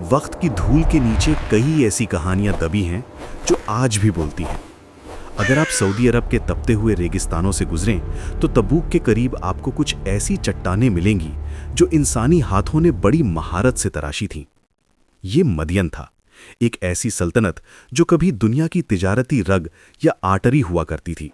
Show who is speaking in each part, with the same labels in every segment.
Speaker 1: वक्त की धूल के नीचे कई ऐसी कहानियां दबी हैं जो आज भी बोलती हैं। अगर आप सऊदी अरब के तपते हुए रेगिस्तानों से गुजरें तो तबूक के करीब आपको कुछ ऐसी चट्टानें मिलेंगी जो इंसानी हाथों ने बड़ी महारत से तराशी थीं। ये मदियन था, एक ऐसी सल्तनत जो कभी दुनिया की तिजारती रग या आर्टरी हुआ करती थी।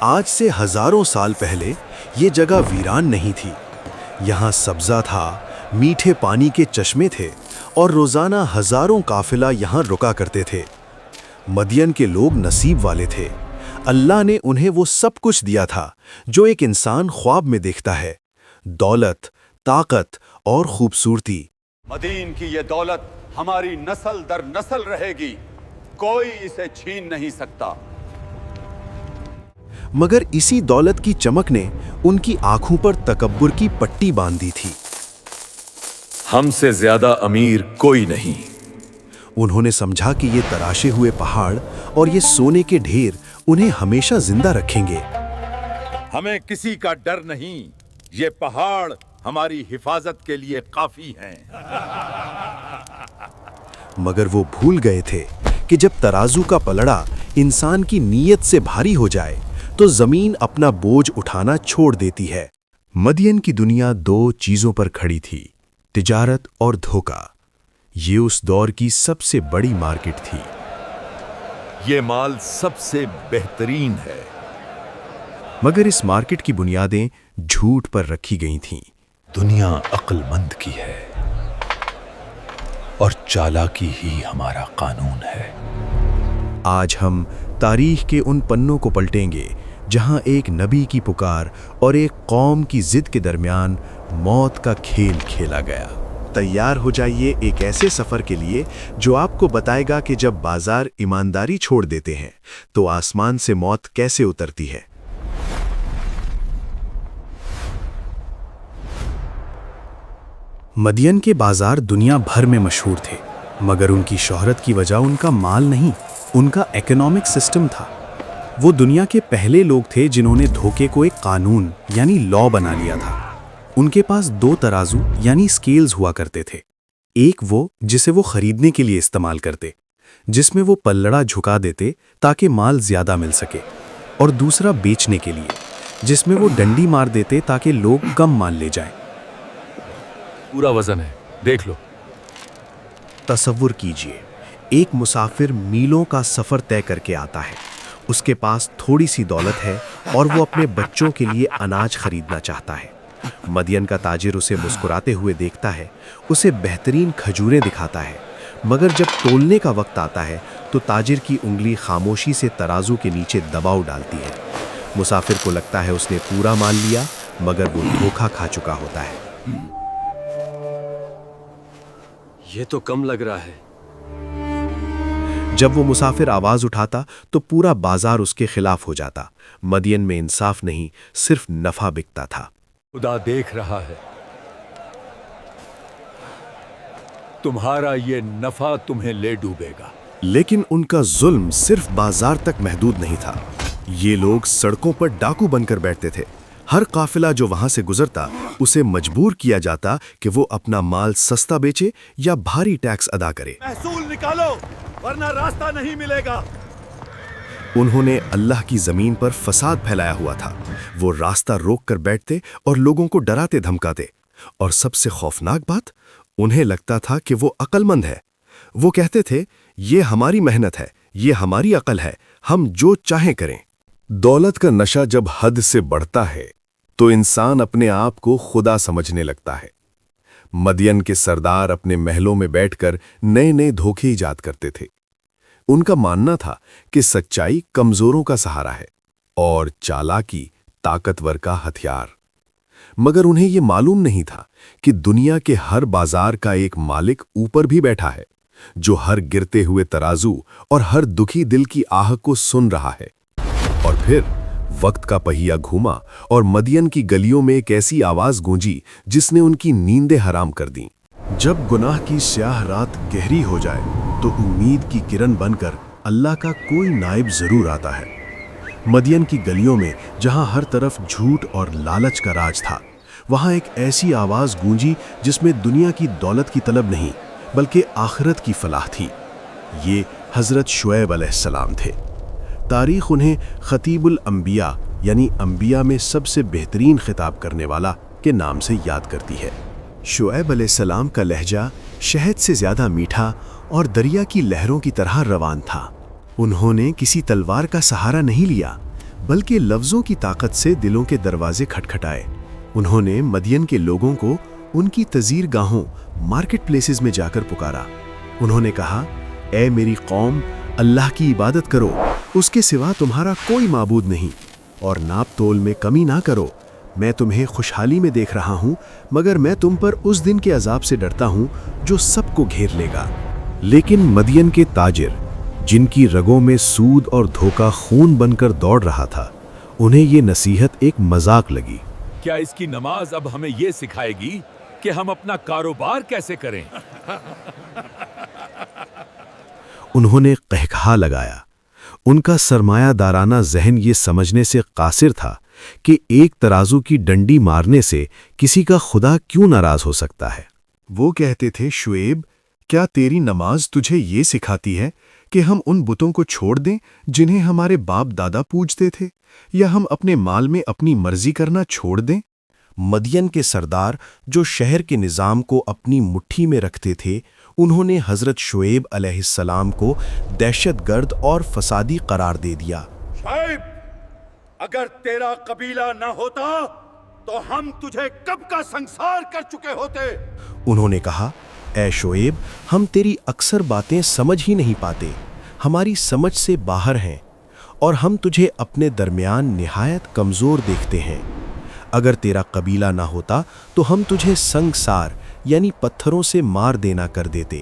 Speaker 1: आज से हजारों साल पहले ये जगह वीरान नहीं थी। यहाँ सब्जा था, मीठे पानी के चश्मे थे और रोजाना हजारों काफिला यहाँ रुका करते थे। मदियन के लोग नसीब वाले थे। अल्लाह ने उन्हें वो सब कुछ दिया था जो एक इंसान ख्वाब में देखता है, दौलत, ताकत और खूबसूरती।
Speaker 2: मदीन की ये दौलत हमारी नस्ल दर नस्ल रहेगी, कोई इसे छीन नहीं सकता।
Speaker 1: मगर इसी दौलत की चमक ने उनकी आंखों पर तकब्बुर की पट्टी बांध दी थी।
Speaker 3: हमसे ज्यादा अमीर कोई नहीं।
Speaker 1: उन्होंने समझा कि ये तराशे हुए पहाड़ और ये सोने के ढेर उन्हें हमेशा जिंदा रखेंगे।
Speaker 4: हमें किसी का डर नहीं, ये पहाड़ हमारी हिफाजत के लिए काफी हैं।
Speaker 1: मगर वो भूल गए थे कि जब तराजू का पलड़ा इंसान की नीयत से भारी हो जाए तो जमीन अपना बोझ उठाना छोड़ देती है। मदियन की दुनिया दो चीजों पर खड़ी थी, तिजारत और धोखा। ये उस दौर की सबसे बड़ी मार्केट थी।
Speaker 4: ये माल सबसे बेहतरीन है।
Speaker 1: मगर इस मार्केट की बुनियादें झूठ पर रखी गई थीं।
Speaker 3: दुनिया अक्लमंद की है और चालाकी ही हमारा कानून है।
Speaker 1: आज हम तारीख के उन पन्नों को पलटेंगे जहां एक नबी की पुकार और एक कौम की जिद के दरमियान मौत का खेल खेला गया। तैयार हो जाइए एक ऐसे सफर के लिए जो आपको बताएगा कि जब बाजार ईमानदारी छोड़ देते हैं तो आसमान से मौत कैसे उतरती है। मदियन के बाजार दुनिया भर में मशहूर थे, मगर उनकी शोहरत की वजह उनका माल नहीं, उनका इकोनॉमिक सिस्टम था। वो दुनिया के पहले लोग थे जिन्होंने धोखे को एक कानून यानी लॉ बना लिया था। उनके पास दो तराजू यानी स्केल्स हुआ करते थे। एक वो जिसे वो खरीदने के लिए इस्तेमाल करते, जिसमें वो पल्लड़ा झुका देते ताकि माल ज्यादा मिल सके, और दूसरा बेचने के लिए, जिसमें वो डंडी मार देते ताकि लोग कम माल ले जाएं।
Speaker 3: पूरा वजन है, देख लो।
Speaker 1: तसव्वुर कीजिए, एक मुसाफिर मीलों का सफर तय करके आता है। उसके पास थोड़ी सी दौलत है और वो अपने बच्चों के लिए अनाज खरीदना चाहता है। मदियन का ताजिर उसे मुस्कुराते हुए देखता है, उसे बेहतरीन खजूरें दिखाता है, मगर जब तोलने का वक्त आता है तो ताजिर की उंगली खामोशी से तराजू के नीचे दबाव डालती है। मुसाफिर को लगता है उसने पूरा माल लिया, मगर वो धोखा खा चुका होता है।
Speaker 3: ये तो कम लग रहा है।
Speaker 1: जब वो मुसाफिर आवाज उठाता तो पूरा बाजार उसके खिलाफ हो जाता। मदियन में इंसाफ नहीं, सिर्फ नफा बिकता था।
Speaker 4: खुदा देख रहा है, तुम्हारा ये नफा तुम्हें ले डूबेगा।
Speaker 1: लेकिन उनका जुल्म सिर्फ बाजार तक महदूद नहीं था। ये लोग सड़कों पर डाकू बनकर बैठते थे। हर काफिला जो वहां से गुजरता उसे मजबूर किया जाता कि वो अपना माल सस्ता बेचे या भारी टैक्स अदा करे।
Speaker 4: महसूल निकालो वरना रास्ता नहीं मिलेगा।
Speaker 1: उन्होंने अल्लाह की जमीन पर फसाद फैलाया हुआ था। वो रास्ता रोक कर बैठते और लोगों को डराते धमकाते। और सबसे खौफनाक बात, उन्हें लगता था कि वो अक्लमंद है। वो कहते थे, ये हमारी मेहनत है, ये हमारी अकल है, हम जो चाहें करें। दौलत का नशा जब हद से बढ़ता है तो इंसान अपने आप को खुदा समझने लगता है। मदियन के सरदार अपने महलों में बैठकर नए नए धोखे ईजाद करते थे। उनका मानना था कि सच्चाई कमजोरों का सहारा है और चालाकी ताकतवर का हथियार। मगर उन्हें यह मालूम नहीं था कि दुनिया के हर बाजार का एक मालिक ऊपर भी बैठा है, जो हर गिरते हुए तराजू और हर दुखी दिल की आह को सुन रहा है। और फिर वक्त का पहिया घूमा और मदियन की गलियों में एक ऐसी आवाज गूंजी जिसने उनकी नींदें हराम कर दी। जब गुनाह की स्याह रात गहरी हो जाए तो उम्मीद की किरण बनकर अल्लाह का कोई नाइब जरूर आता है। मदियन की गलियों में जहां हर तरफ झूठ और लालच का राज था, वहां एक ऐसी आवाज गूंजी जिसमें दुनिया की दौलत की तलब नहीं, بلکہ آخرت کی فلاح تھی۔ یہ حضرت شعیب علیہ السلام تھے۔ تاریخ انہیں خطیب الانبیاء یعنی انبیاء میں سب سے بہترین خطاب کرنے والا کے نام سے یاد کرتی ہے۔ شعیب علیہ السلام کا لہجہ شہد سے زیادہ میٹھا اور دریا کی لہروں کی طرح روان تھا۔ انہوں نے کسی تلوار کا سہارا نہیں لیا، بلکہ لفظوں کی طاقت سے دلوں کے دروازے کھٹکھٹائے۔ انہوں نے مدین کے لوگوں کو ان کی تزیر گاہوں مارکیٹ پلیسز میں جا کر پکارا۔ انہوں نے کہا، اے میری قوم، اللہ کی عبادت کرو، اس کے سوا تمہارا کوئی معبود نہیں، اور ناپ تول میں کمی نہ کرو۔ میں تمہیں خوشحالی میں دیکھ رہا ہوں، مگر میں تم پر اس دن کے عذاب سے ڈرتا ہوں جو سب کو گھیر لے گا۔ لیکن مدین کے تاجر، جن کی رگوں میں سود اور دھوکہ خون بن کر دوڑ رہا تھا، انہیں یہ نصیحت ایک مذاق لگی۔
Speaker 4: کیا اس کی نماز اب ہمیں یہ سکھائے گی کہ ہم اپنا کاروبار کیسے کریں؟
Speaker 1: انہوں نے قہقہا لگایا۔ ان کا سرمایہ دارانہ ذہن یہ سمجھنے سے قاصر تھا کہ ایک ترازو کی ڈنڈی مارنے سے کسی کا خدا کیوں ناراض ہو سکتا ہے۔ وہ کہتے تھے، شعیب، کیا تیری نماز تجھے یہ سکھاتی ہے کہ ہم ان بتوں کو چھوڑ دیں جنہیں ہمارے باپ دادا پوجتے تھے، یا ہم اپنے مال میں اپنی مرضی کرنا چھوڑ دیں؟ مدین کے سردار، جو شہر کے نظام کو اپنی مٹھی میں رکھتے تھے، انہوں نے حضرت شعیب علیہ السلام کو دہشت گرد اور فسادی قرار دے دیا۔
Speaker 4: شعیب، اگر تیرا قبیلہ نہ ہوتا تو ہم تجھے کب کا سنسار کر چکے ہوتے۔
Speaker 1: انہوں نے کہا، اے شعیب، ہم تیری اکثر باتیں سمجھ ہی نہیں پاتے، ہماری سمجھ سے باہر ہیں، اور ہم تجھے اپنے درمیان نہایت کمزور دیکھتے ہیں۔ اگر تیرا قبیلہ نہ ہوتا تو ہم تجھے سنگسار یعنی پتھروں سے مار دینا کر دیتے۔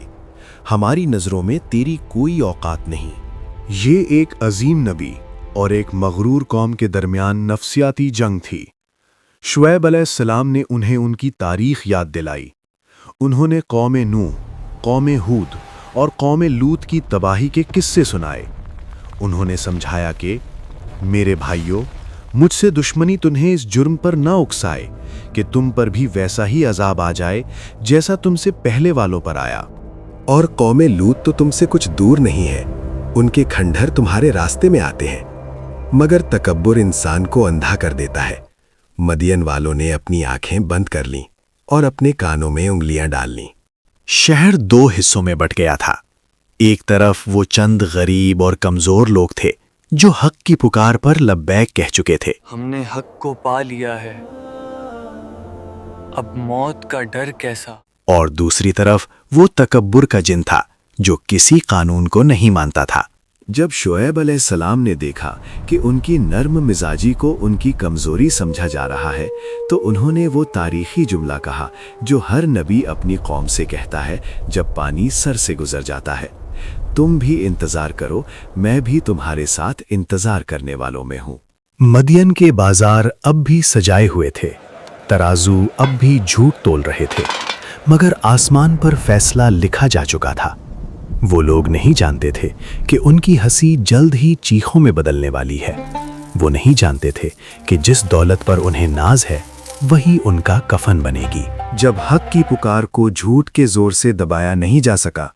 Speaker 1: ہماری نظروں میں تیری کوئی اوقات نہیں۔ یہ ایک عظیم نبی اور ایک مغرور قوم کے درمیان نفسیاتی جنگ تھی۔ شعیب علیہ السلام نے انہیں ان کی تاریخ یاد دلائی۔ انہوں نے قوم نوح، قوم ہود اور قوم لوط کی تباہی کے قصے سنائے۔ انہوں نے سمجھایا کہ میرے بھائیوں، مجھ سے دشمنی تمہیں اس جرم پر نہ اکسائے کہ تم پر بھی ویسا ہی عذاب آ جائے جیسا تم سے پہلے والوں پر آیا۔ اور قوم لوط تو تم سے کچھ دور نہیں ہے، ان کے کھنڈر تمہارے راستے میں آتے ہیں، مگر تکبر انسان کو اندھا کر دیتا ہے۔ مدین والوں نے اپنی آنکھیں بند کر لیں اور اپنے کانوں میں انگلیاں ڈال لیں۔ شہر دو حصوں میں بٹ گیا تھا۔ ایک طرف وہ چند غریب اور کمزور لوگ تھے جو حق کی پکار پر لبیک کہہ چکے تھے۔
Speaker 5: ہم نے حق کو پا لیا ہے، اب موت کا ڈر کیسا؟
Speaker 1: اور دوسری طرف وہ تکبر کا جن تھا جو کسی قانون کو نہیں مانتا تھا۔ جب شعیب علیہ السلام نے دیکھا کہ ان کی نرم مزاجی کو ان کی کمزوری سمجھا جا رہا ہے، تو انہوں نے وہ تاریخی جملہ کہا جو ہر نبی اپنی قوم سے کہتا ہے جب پانی سر سے گزر جاتا ہے، تم بھی انتظار کرو، میں بھی تمہارے ساتھ انتظار کرنے والوں میں ہوں۔ مدین کے بازار اب بھی سجائے ہوئے تھے، ترازو اب بھی جھوٹ تول رہے تھے، مگر آسمان پر فیصلہ لکھا جا چکا تھا۔ وہ لوگ نہیں جانتے تھے کہ ان کی ہنسی جلد ہی چیخوں میں بدلنے والی ہے۔ وہ نہیں جانتے تھے کہ جس دولت پر انہیں ناز ہے وہی ان کا کفن بنے گی۔ جب حق کی پکار کو جھوٹ کے زور سے دبایا نہیں جا سکا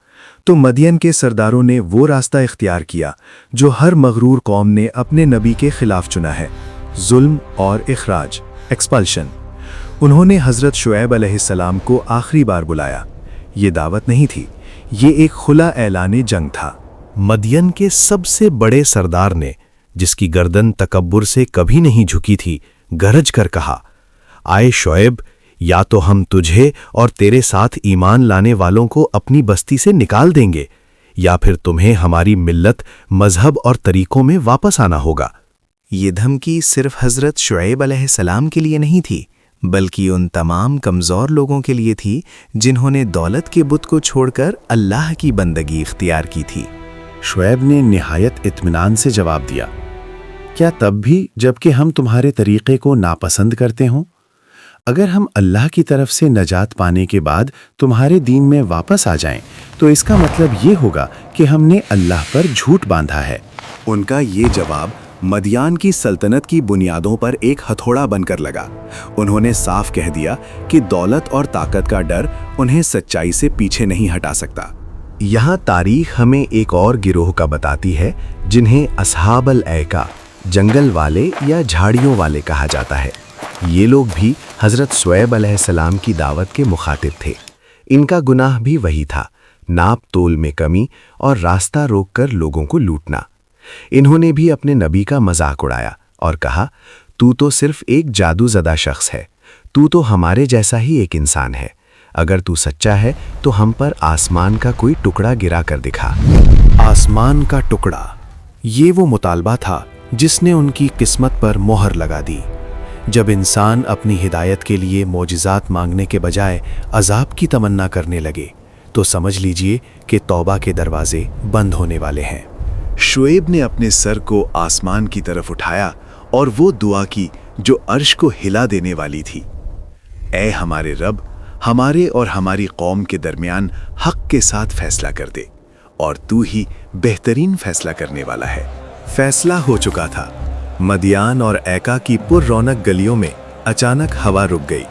Speaker 1: تو مدین کے سرداروں نے وہ راستہ اختیار کیا جو ہر مغرور قوم نے اپنے نبی کے خلاف چنا ہے، ظلم اور اخراج، ایکسپلشن۔ انہوں نے حضرت شعیب علیہ السلام کو آخری بار بلایا۔ یہ دعوت نہیں تھی، یہ ایک کھلا اعلان جنگ تھا۔ مدین کے سب سے بڑے سردار نے، جس کی گردن تکبر سے کبھی نہیں جھکی تھی، گرج کر کہا، آئے شعیب، یا تو ہم تجھے اور تیرے ساتھ ایمان لانے والوں کو اپنی بستی سے نکال دیں گے، یا پھر تمہیں ہماری ملت، مذہب اور طریقوں میں واپس آنا ہوگا۔ یہ دھمکی صرف حضرت شعیب علیہ السلام کے لیے نہیں تھی، بلکہ ان تمام کمزور لوگوں کے لیے تھی جنہوں نے دولت کے بت کو چھوڑ کر اللہ کی بندگی اختیار کی تھی۔ شعیب نے نہایت اطمینان سے جواب دیا، کیا تب بھی جب کہ ہم تمہارے طریقے کو ناپسند کرتے ہوں؟ اگر ہم اللہ کی طرف سے نجات پانے کے بعد تمہارے دین میں واپس آ جائیں تو اس کا مطلب یہ ہوگا کہ ہم نے اللہ پر جھوٹ باندھا ہے۔ ان کا یہ جواب मदियान की सल्तनत की बुनियादों पर एक हथौड़ा बनकर लगा। उन्होंने साफ कह दिया कि दौलत और ताकत का डर उन्हें सच्चाई से पीछे नहीं हटा सकता। यहाँ तारीख हमें एक और गिरोह का बताती है जिन्हें अस्हाब अल-ऐका, जंगल वाले या झाड़ियों वाले कहा जाता है। ये लोग भी हज़रत शुएब अलैहिस्सलाम की दावत के मुखातिब थे। इनका गुनाह भी वही था, नाप तोल में कमी और रास्ता रोककर लोगों को लूटना। इन्होंने भी अपने नबी का मजाक उड़ाया और कहा, तू तो सिर्फ एक जादूज़दा शख्स है, तू तो हमारे जैसा ही एक इंसान है। अगर तू सच्चा है तो हम पर आसमान का कोई टुकड़ा गिरा कर दिखा। आसमान का टुकड़ा, ये वो मुतालबा था जिसने उनकी किस्मत पर मोहर लगा दी। जब इंसान अपनी हिदायत के लिए मोजिज़ात मांगने के बजाय अजाब की तमन्ना करने लगे तो समझ लीजिए कि तौबा के दरवाजे बंद होने वाले हैं। शुएब ने अपने सर को आसमान की तरफ उठाया और वो दुआ की जो अर्श को हिला देने वाली थी। ऐ हमारे रब, हमारे और हमारी कौम के दरमियान हक के साथ फैसला कर दे, और तू ही बेहतरीन फैसला करने वाला है। फैसला हो चुका था। मदियान और ऐका की पुर रौनक गलियों में अचानक हवा रुक गई।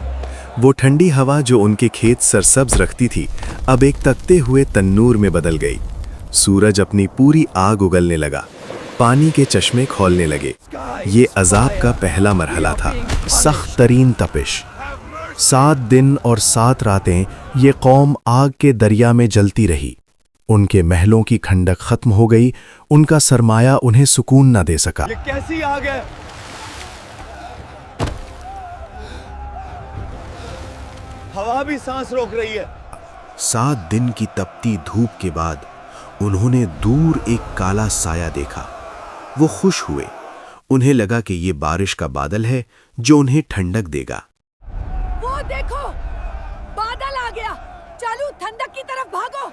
Speaker 1: वो ठंडी हवा जो उनके खेत सरसब्ज रखती थी अब एक तकते हुए तन्नूर में बदल गई। सूरज अपनी पूरी आग उगलने लगा, पानी के चश्मे खौलने लगे। ये अजाब का पहला मरहला था, सख्त तरीन तपिश। 7 दिन और 7 रातें ये कौम आग के दरिया में जलती रही। उनके महलों की खंडक खत्म हो गई, उनका सरमाया उन्हें सुकून न दे सका।
Speaker 5: ये कैसी आग है? हवा भी सांस रोक रही है।
Speaker 1: 7 दिन की तपती धूप के बाद उन्होंने दूर एक काला साया देखा। वो खुश हुए। उन्हें लगा कि ये बारिश का बादल है जो उन्हें ठंडक देगा।
Speaker 6: वो देखो, बादल आ गया, चलो ठंडक की तरफ भागो।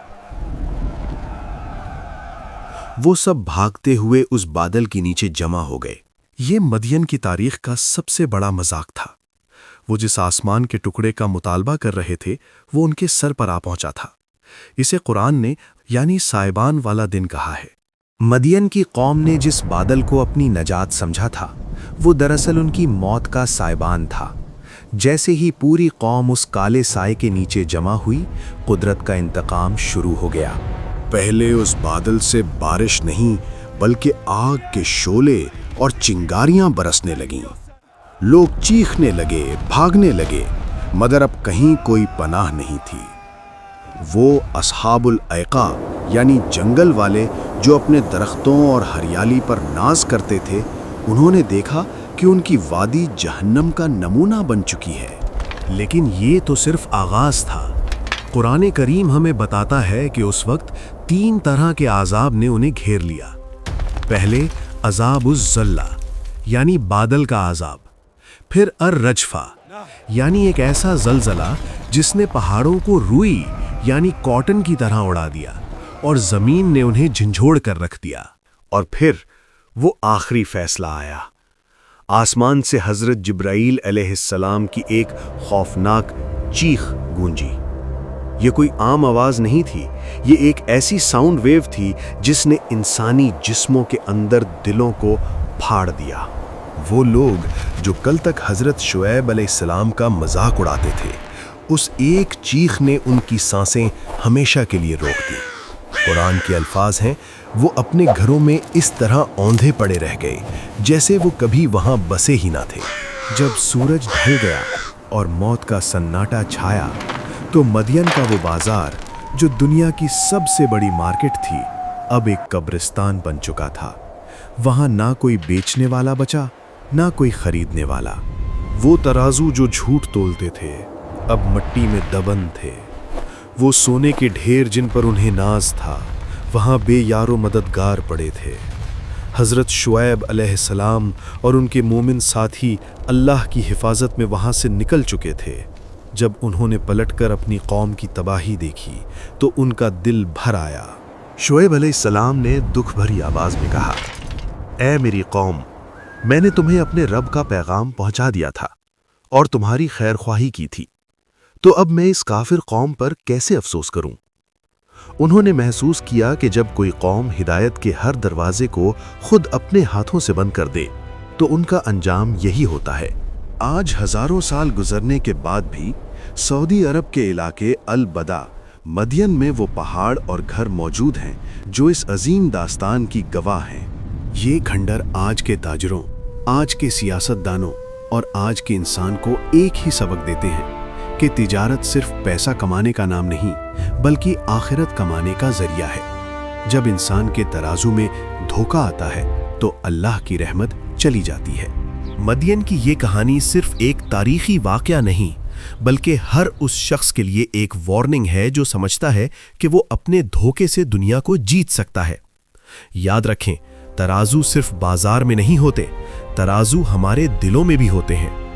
Speaker 1: वो सब भागते हुए उस बादल के नीचे जमा हो गए। ये मदियन की तारीख का सबसे बड़ा मजाक था। वो जिस आसमान के टुकड़े का मुतालबा कर रहे थे वो उनके सर पर आ पहुंचा था। इसे कुरान ने यानी साइबान वाला दिन कहा है। मदियन की कौम ने जिस बादल को अपनी नजात समझा था वो दरअसल उनकी मौत का साइबान था। जैसे ही पूरी कौम उस काले साए के नीचे जमा हुई, कुदरत का इंतकाम शुरू हो गया। पहले उस बादल से बारिश नहीं बल्कि आग के शोले और चिंगारियां बरसने लगीं। लोग चीखने लगे, भागने लगे, मगर अब कहीं कोई पनाह नहीं थी। वो अस्हाबुल ऐका यानी जंगल वाले जो अपने दरख्तों और हरियाली पर नाज करते थे, उन्होंने देखा कि उनकी वादी जहन्नम का नमूना बन चुकी है। लेकिन ये तो सिर्फ आगाज था। कुरान करीम हमें बताता है कि उस वक्त 3 तरह के आज़ाब ने उन्हें घेर लिया। पहले अज़ाबुज़्ज़ल्ला यानी बादल का आज़ाब, फिर अर्रजफा यानी एक ऐसा ज़लज़ला जिसने पहाड़ों को रुई यानी कॉटन की तरह उड़ा दिया और ज़मीन ने उन्हें झंझोड़ कर रख दिया। और फिर वो आखिरी फैसला आया। आसमान से हज़रत जिब्राईल अलैहिस्सलाम की एक खौफनाक चीख गूंजी। ये कोई आम आवाज़ नहीं थी, ये एक ऐसी साउंड वेव थी जिसने इंसानी जिस्मों के अंदर दिलों को फाड़ दिया। वो लोग जो कल तक हज़रत शुएब अलैहिस्सलाम का मजाक उड़ाते थे, उस एक चीख ने उनकी सांसें हमेशा के लिए रोक दी। कुरान के अल्फाज हैं, वो अपने घरों में इस तरह औंधे पड़े रह गए जैसे वो कभी वहाँ बसे ही ना थे। जब सूरज ढल गया और मौत का सन्नाटा छाया तो मदियन का वो बाजार जो दुनिया की सबसे बड़ी मार्केट थी अब एक कब्रिस्तान बन चुका था। वहाँ ना कोई बेचने वाला बचा, ना कोई खरीदने वाला। वो तराजू जो झूठ तोलते थे अब मिट्टी में दबन थे। वो सोने के ढेर जिन पर उन्हें नाज था वहाँ बेयारो मददगार पड़े थे। हज़रत शुएब अलैहिस्सलाम और उनके मोमिन साथी अल्लाह की हिफाजत में वहाँ से निकल चुके थे। जब उन्होंने पलटकर अपनी कौम की तबाही देखी तो उनका दिल भर आया। शुएब अलैहिस्सलाम ने दुख भरी आवाज़ में कहा, ऐ मेरी कौम, मैंने तुम्हें अपने रब का पैगाम पहुंचा दिया था और तुम्हारी खैर ख्वाही की थी, तो अब मैं इस काफिर कौम पर कैसे अफसोस करूं? انہوں نے محسوس کیا کہ جب کوئی قوم ہدایت کے ہر دروازے کو خود اپنے ہاتھوں سے بند کر دے تو ان کا انجام یہی ہوتا ہے۔ آج ہزاروں سال گزرنے کے بعد بھی سعودی عرب کے علاقے البدا مدین میں وہ پہاڑ اور گھر موجود ہیں جو اس عظیم داستان کی گواہ ہیں۔ یہ کھنڈر آج کے تاجروں، آج کے سیاست دانوں اور آج کے انسان کو ایک ہی سبق دیتے ہیں کہ تجارت صرف پیسہ کمانے کا نام نہیں بلکہ آخرت کمانے کا ذریعہ ہے۔ جب انسان کے ترازو میں دھوکہ آتا ہے تو اللہ کی رحمت چلی جاتی ہے۔ مدین کی یہ کہانی صرف ایک تاریخی واقعہ نہیں بلکہ ہر اس شخص کے لیے ایک وارننگ ہے جو سمجھتا ہے کہ وہ اپنے دھوکے سے دنیا کو جیت سکتا ہے۔ یاد رکھیں، ترازو صرف بازار میں نہیں ہوتے، ترازو ہمارے دلوں میں بھی ہوتے ہیں۔